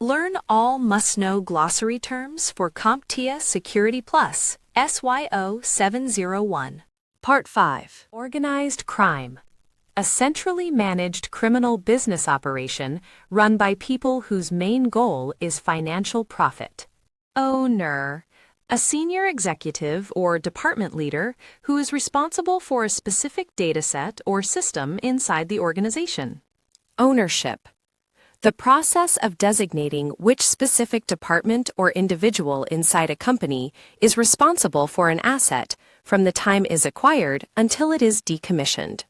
Learn all must-know glossary terms for CompTIA Security SY0-701. Part 5. Organized crime. A centrally managed criminal business operation run by people whose main goal is financial profit. Owner. A senior executive or department leader who is responsible for a specific dataset or system inside the organization. Ownership. The process of designating which specific department or individual inside a company is responsible for an asset from the time it is acquired until it is decommissioned.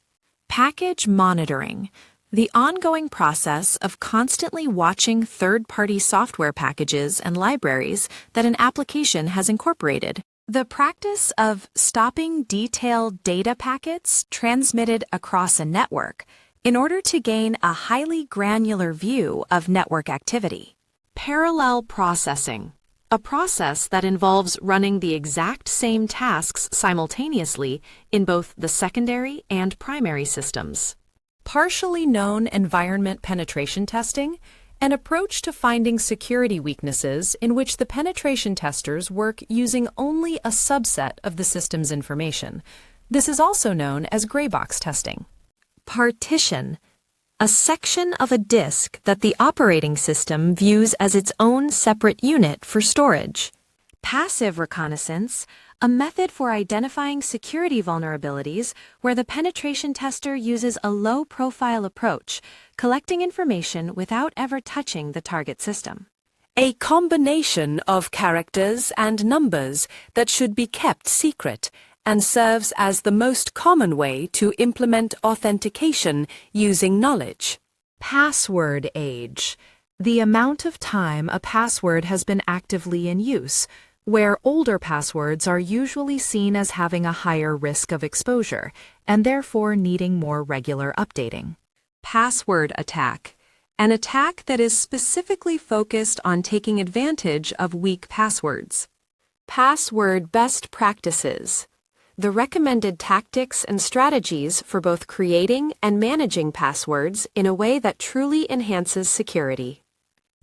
Package monitoring. The ongoing process of constantly watching third-party software packages and libraries that an application has incorporated. The practice of stopping detailed data packets transmitted across a network in order to gain a highly granular view of network activity. Parallel processing. A process that involves running the exact same tasks simultaneously in both the secondary and primary systems. Partially known environment penetration testing, an approach to finding security weaknesses in which the penetration testers work using only a subset of the system's information. This is also known as gray box testing. Partition. A section of a disk that the operating system views as its own separate unit for storage. Passive reconnaissance, a method for identifying security vulnerabilities where the penetration tester uses a low-profile approach, collecting information without ever touching the target system. A combination of characters and numbers that should be kept secret and serves as the most common way to implement authentication using knowledge. Password age. The amount of time a password has been actively in use, where older passwords are usually seen as having a higher risk of exposure and therefore needing more regular updating. Password attack. An attack that is specifically focused on taking advantage of weak passwords. Password best practices. The recommended tactics and strategies for both creating and managing passwords in a way that truly enhances security.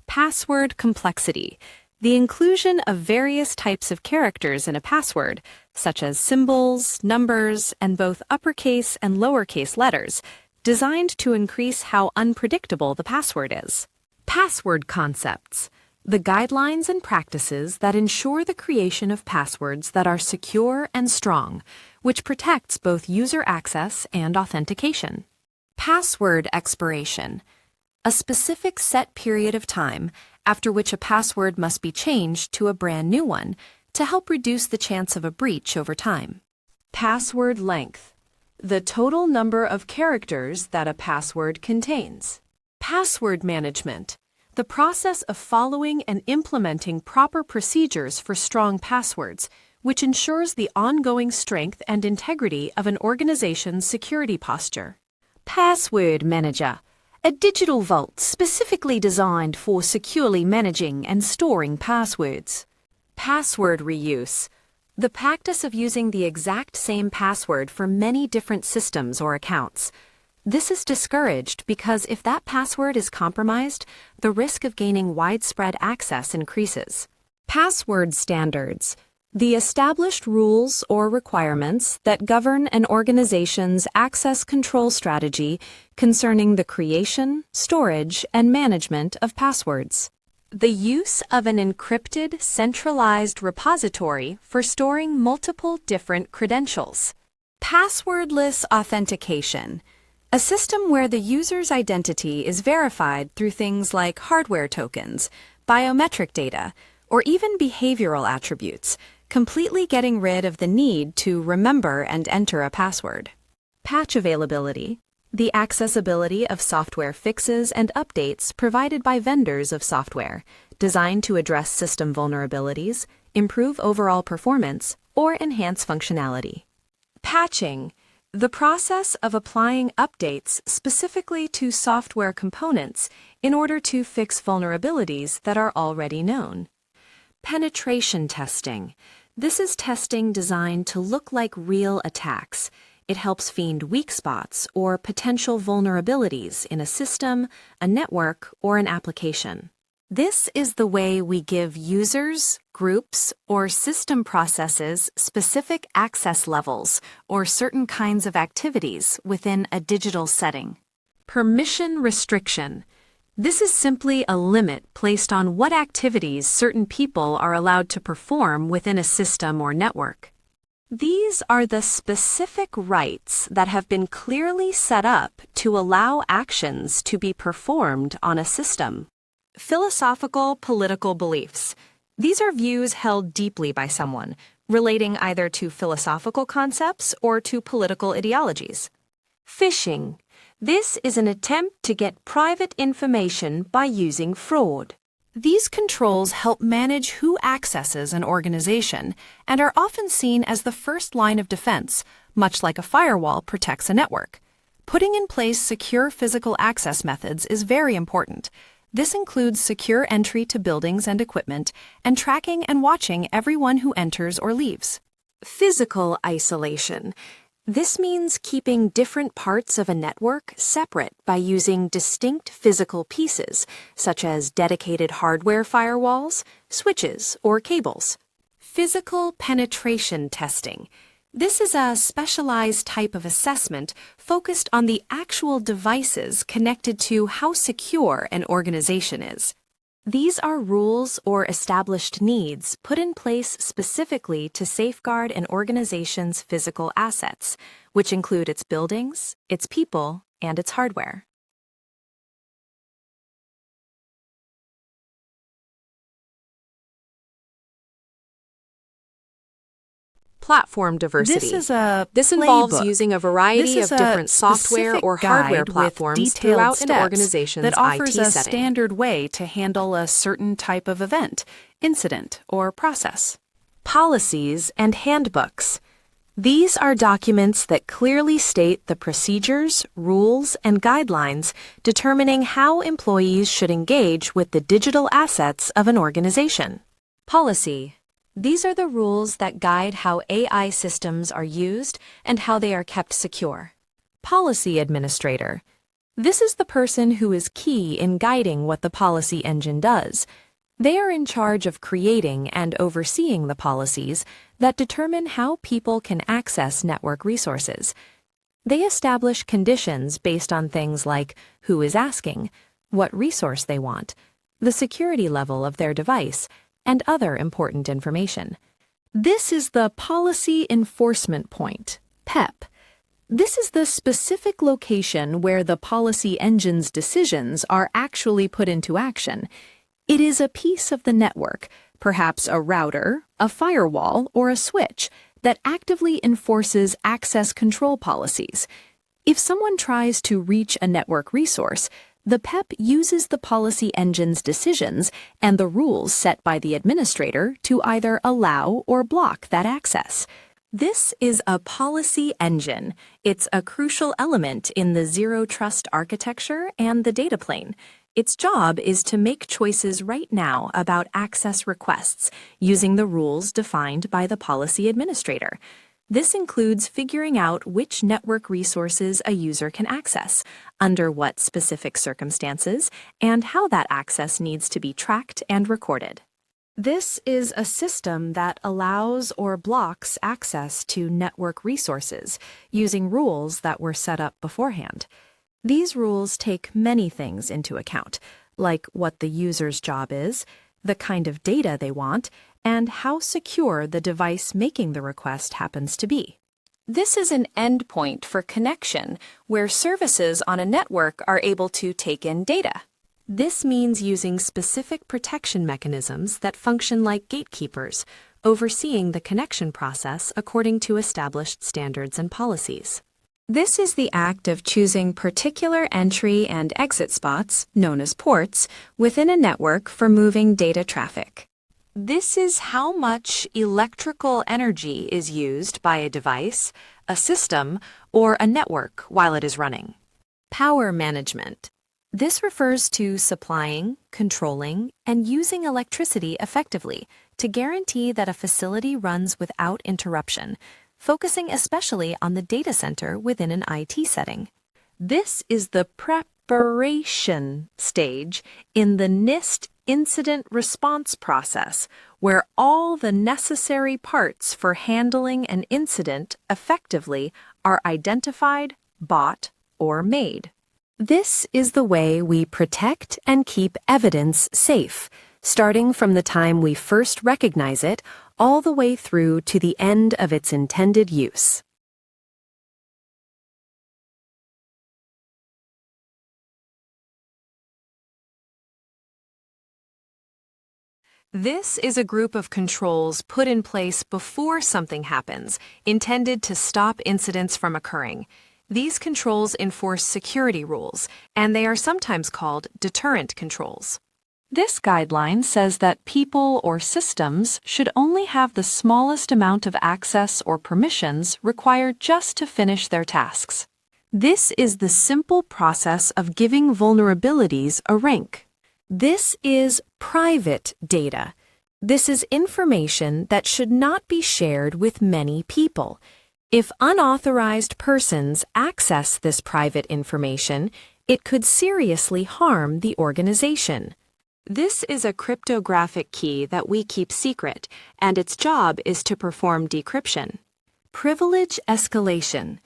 Password complexity. The inclusion of various types of characters in a password, such as symbols, numbers, and both uppercase and lowercase letters, designed to increase how unpredictable the password is. Password concepts. The guidelines and practices that ensure the creation of passwords that are secure and strong, which protects both user access and authentication. Password expiration. A specific set period of time after which a password must be changed to a brand new one to help reduce the chance of a breach over time. Password length. The total number of characters that a password contains. Password management. The process of following and implementing proper procedures for strong passwords, which ensures the ongoing strength and integrity of an organization's security posture. Password manager. A digital vault specifically designed for securely managing and storing passwords. Password reuse. The practice of using the exact same password for many different systems or accounts. This is discouraged because if that password is compromised, the risk of gaining widespread access increases. Password standards. The established rules or requirements that govern an organization's access control strategy concerning the creation, storage, and management of passwords. The use of an encrypted, centralized repository for storing multiple different credentials. Passwordless authentication. A system where the user's identity is verified through things like hardware tokens, biometric data, or even behavioral attributes, completely getting rid of the need to remember and enter a password. Patch availability. The accessibility of software fixes and updates provided by vendors of software, designed to address system vulnerabilities, improve overall performance, or enhance functionality. Patching. The process of applying updates specifically to software components in order to fix vulnerabilities that are already known. Penetration testing. This is testing designed to look like real attacks. It helps find weak spots or potential vulnerabilities in a system, a network, or an application. This is the way we give users, groups, or system processes specific access levels or certain kinds of activities within a digital setting. Permission restriction. This is simply a limit placed on what activities certain people are allowed to perform within a system or network. These are the specific rights that have been clearly set up to allow actions to be performed on a system. Philosophical political beliefs. These are views held deeply by someone, relating either to philosophical concepts or to political ideologies. Phishing. This is an attempt to get private information by using fraud. These controls help manage who accesses an organization and are often seen as the first line of defense, much like a firewall protects a network. Putting in place secure physical access methods is very important. This includes secure entry to buildings and equipment and tracking and watching everyone who enters or leaves. Physical isolation. This means keeping different parts of a network separate by using distinct physical pieces, such as dedicated hardware firewalls, switches, or cables. Physical penetration testing. This is a specialized type of assessment focused on the actual devices connected to how secure an organization is. These are rules or established needs put in place specifically to safeguard an organization's physical assets, which include its buildings, its people, and its hardware. Platform diversity. This involves using a variety of different software or hardware platforms throughout an organization's IT setting. That offers a standard way to handle a certain type of event, incident, or process. Policies and handbooks. These are documents that clearly state the procedures, rules, and guidelines determining how employees should engage with the digital assets of an organization. Policy. These are the rules that guide how AI systems are used and how they are kept secure. Policy administrator. This is the person who is key in guiding what the policy engine does. They are in charge of creating and overseeing the policies that determine how people can access network resources. They establish conditions based on things like who is asking, what resource they want, the security level of their device, and other important information. This is the Policy Enforcement Point, PEP. This is the specific location where the policy engine's decisions are actually put into action. It is a piece of the network, perhaps a router, a firewall, or a switch, that actively enforces access control policies. If someone tries to reach a network resource, the PEP uses the policy engine's decisions and the rules set by the administrator to either allow or block that access. This is a policy engine. It's a crucial element in the zero trust architecture and the data plane. Its job is to make choices right now about access requests using the rules defined by the policy administrator. This includes figuring out which network resources a user can access, under what specific circumstances, and how that access needs to be tracked and recorded. This is a system that allows or blocks access to network resources using rules that were set up beforehand. These rules take many things into account, like what the user's job is, the kind of data they want, and how secure the device making the request happens to be. This is an endpoint for connection, where services on a network are able to take in data. This means using specific protection mechanisms that function like gatekeepers, overseeing the connection process according to established standards and policies. This is the act of choosing particular entry and exit spots, known as ports, within a network for moving data traffic. This is how much electrical energy is used by a device, a system, or a network while it is running. Power management. This refers to supplying, controlling, and using electricity effectively to guarantee that a facility runs without interruption, focusing especially on the data center within an IT setting. This is the preparation stage in the NIST incident response process, where all the necessary parts for handling an incident effectively are identified, bought, or made. This is the way we protect and keep evidence safe, starting from the time we first recognize it all the way through to the end of its intended use. This is a group of controls put in place before something happens, intended to stop incidents from occurring. These controls enforce security rules, and they are sometimes called deterrent controls. This guideline says that people or systems should only have the smallest amount of access or permissions required just to finish their tasks. This is the simple process of giving vulnerabilities a rank. This is private data. This is information that should not be shared with many people. If unauthorized persons access this private information, it could seriously harm the organization. This is a cryptographic key that we keep secret, and its job is to perform decryption. Privilege escalation.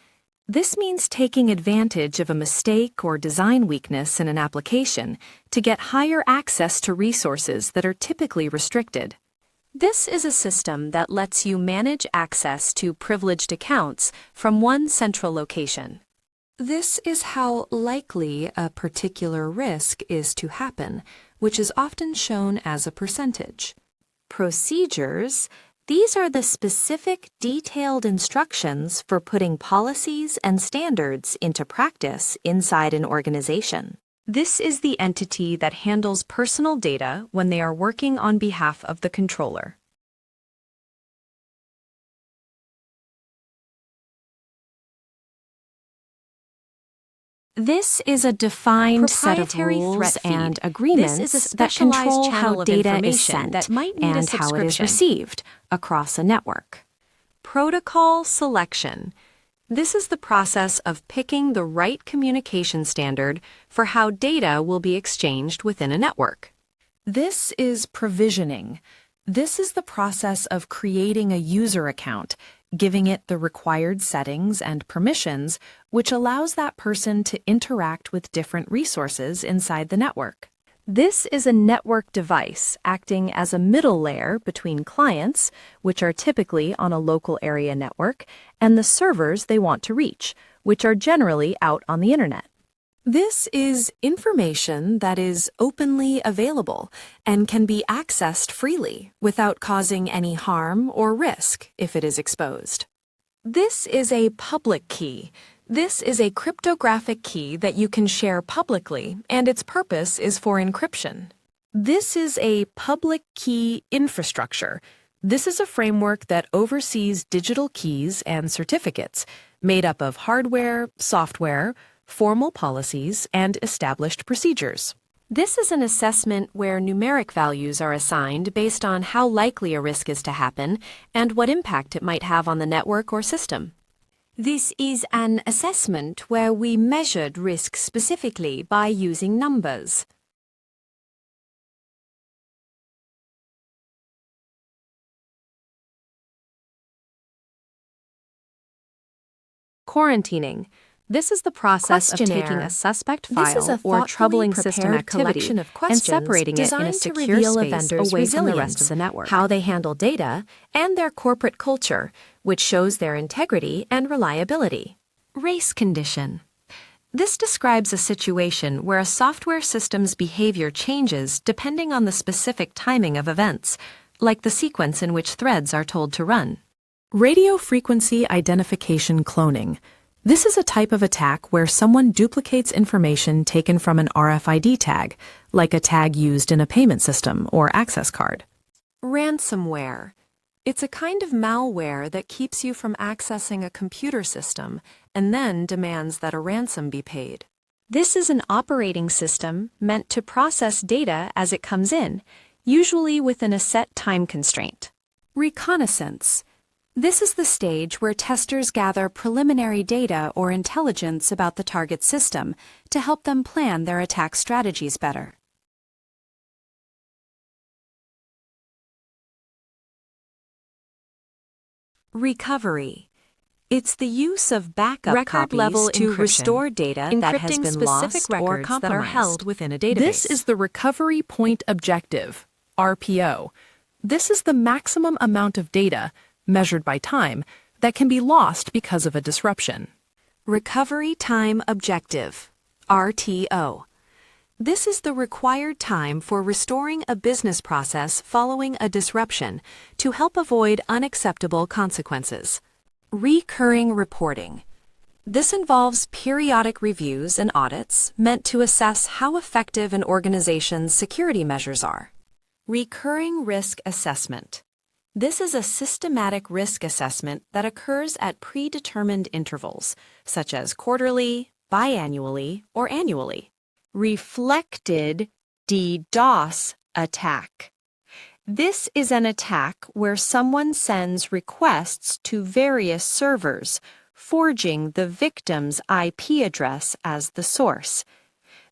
This means taking advantage of a mistake or design weakness in an application to get higher access to resources that are typically restricted. This is a system that lets you manage access to privileged accounts from one central location. This is how likely a particular risk is to happen, which is often shown as a percentage. Procedures. These are the specific, detailed instructions for putting policies and standards into practice inside an organization. This is the entity that handles personal data when they are working on behalf of the controller. This is a defined set of rules and agreements that control how data is sent and how it is received across a network. Protocol selection. This is the process of picking the right communication standard for how data will be exchanged within a network. This is provisioning. This is the process of creating a user account, giving it the required settings and permissions, which allows that person to interact with different resources inside the network. This is a network device acting as a middle layer between clients, which are typically on a local area network, and the servers they want to reach, which are generally out on the internet. This is information that is openly available and can be accessed freely without causing any harm or risk if it is exposed. This is a public key. This is a cryptographic key that you can share publicly, and its purpose is for encryption. This is a public key infrastructure. This is a framework that oversees digital keys and certificates, made up of hardware, software, formal policies, and established procedures. This is an assessment where numeric values are assigned based on how likely a risk is to happen and what impact it might have on the network or system. This is an assessment where we measured risk specifically by using numbers. Quarantining. This is the process of taking a suspect file or troubling system activity and separating it in a secure space away from the rest of the network. How they handle data, and their corporate culture, which shows their integrity and reliability. Race condition. This describes a situation where a software system's behavior changes depending on the specific timing of events, like the sequence in which threads are told to run. Radio frequency identification cloning. This is a type of attack where someone duplicates information taken from an RFID tag, like a tag used in a payment system or access card. Ransomware. It's a kind of malware that keeps you from accessing a computer system and then demands that a ransom be paid. This is an operating system meant to process data as it comes in, usually within a set time constraint. Reconnaissance. This is the stage where testers gather preliminary data or intelligence about the target system to help them plan their attack strategies better. Recovery. It's the use of backup Record-level copies to encryption, restore data that has been lost or records compromised. that are held within a database. This is the Recovery Point Objective, RPO. This is the maximum amount of data, measured by time, that can be lost because of a disruption. Recovery Time Objective, RTO. This is the required time for restoring a business process following a disruption to help avoid unacceptable consequences. Recurring reporting. This involves periodic reviews and audits meant to assess how effective an organization's security measures are. Recurring risk assessment. This is a systematic risk assessment that occurs at predetermined intervals, such as quarterly, biannually, or annually. Reflected DDoS attack. This is an attack where someone sends requests to various servers, forging the victim's IP address as the source.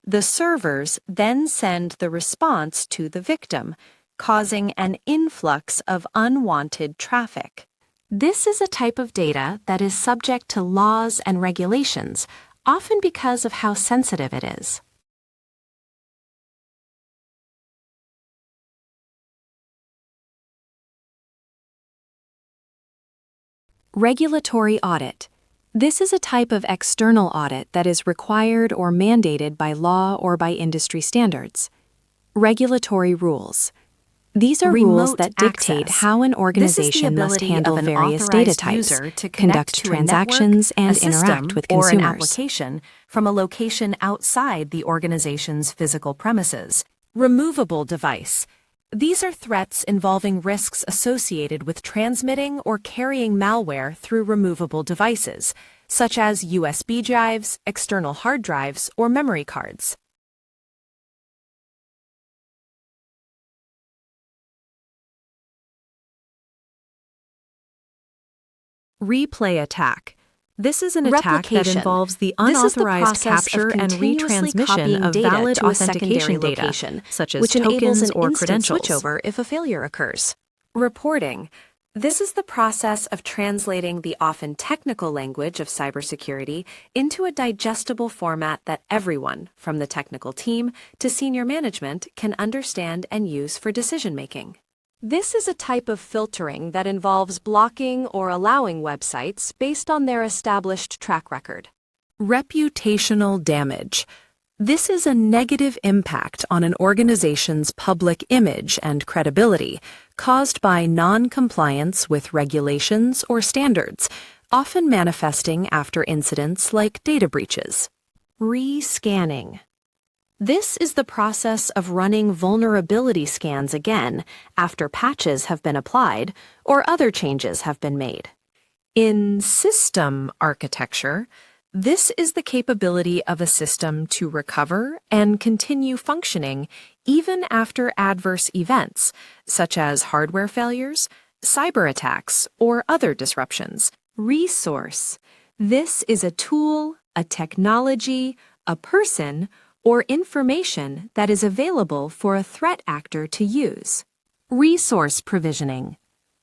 The servers then send the response to the victim, causing an influx of unwanted traffic. This is a type of data that is subject to laws and regulations, often because of how sensitive it is. Regulatory audit. This is a type of external audit that is required or mandated by law or by industry standards. Regulatory rules. These are rules that dictate how an organization must handle various data types, conduct transactions, and interact with consumers. Or an application from a location outside the organization's physical premises. Removable device. These are threats involving risks associated with transmitting or carrying malware through removable devices, such as USB drives, external hard drives, or memory cards. Replay attack. This is an attack that involves the unauthorized capture and retransmission of valid authentication data, such as tokens or credentials. Switchover if a failure occurs. Reporting. This is the process of translating the often technical language of cybersecurity into a digestible format that everyone, from the technical team to senior management, can understand and use for decision-making. This is a type of filtering that involves blocking or allowing websites based on their established track record. Reputational damage. This is a negative impact on an organization's public image and credibility caused by non-compliance with regulations or standards, often manifesting after incidents like data breaches. Rescanning. This is the process of running vulnerability scans again after patches have been applied or other changes have been made. In system architecture, this is the capability of a system to recover and continue functioning even after adverse events, such as hardware failures, cyber attacks, or other disruptions. Resource. This is a tool, a technology, a person, or information that is available for a threat actor to use. Resource provisioning.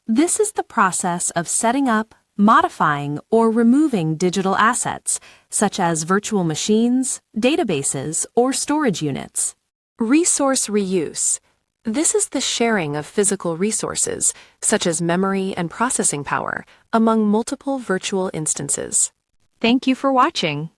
This is the process of setting up, modifying, or removing digital assets, such as virtual machines, databases, or storage units. Resource reuse. This is the sharing of physical resources, such as memory and processing power, among multiple virtual instances. Thank you for watching.